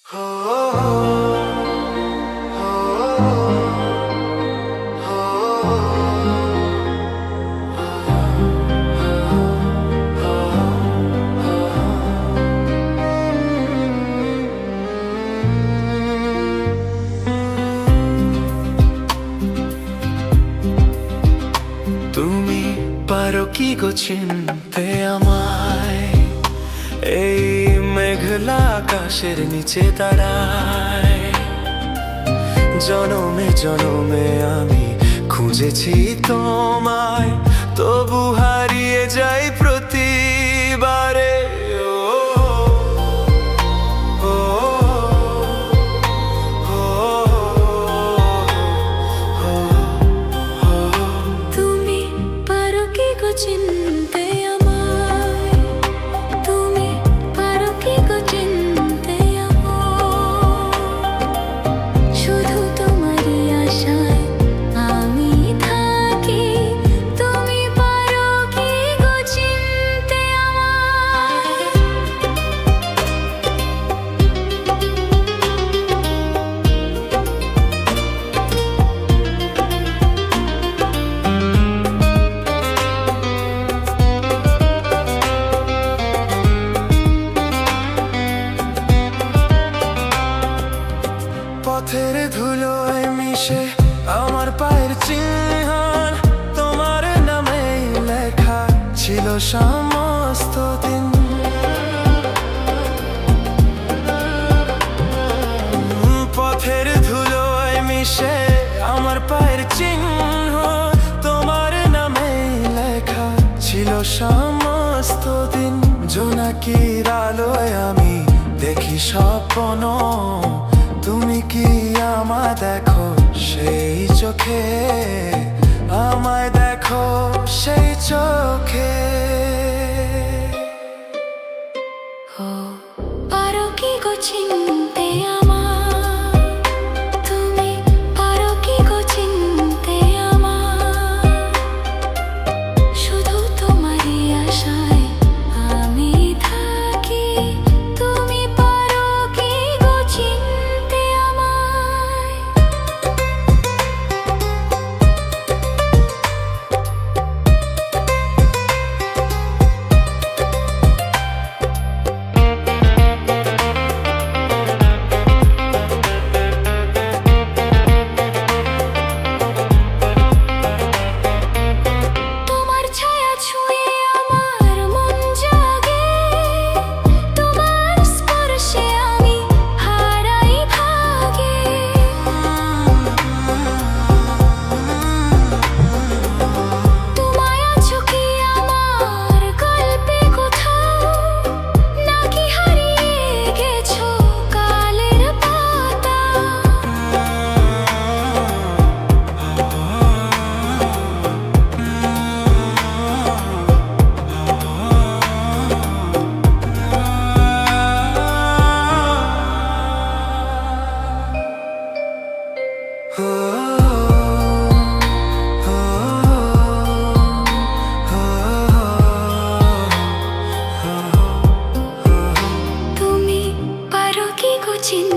তুমি পারো কি গো চিনতে আমায়, এই মেঘলা আকাশের নিচে দাঁড়ায়। জনমে জনমে আমি খুঁজেছি তোমায়, তবু হারিয়ে যাই প্রতিবারে। চিনতে আমায়, তুমি পারো কি গো চিনতে আমায়। শুধু তোমারই আশায় আমি থাকি, তুমি পারো কি গো চিনতে আমায়। পথের ধুলোয় মিশে আমার পায়ের চিহ্ন, তোমার নামে লেখা ছিল সমস্ত দিন। পথের ধুলোয় মিশে আমার পায়ের চিহ্ন, তোমার নামে লেখা ছিল সমস্ত দিন। জোনাকির আলোয় আমি দেখি স্বপ্ন, তুমি কি আমায় দেখো সেই চোখে, আমায় দেখো সেই চোখে। পারো কি গো চিনতে আমায়, তুমি পারো কি গো চিনতে আমায়। শুধু তোমারই আশায় আমি থাকি, তুমি পারো কি গো চিনতে আমায়। তুমি পারো কি গো চিনতে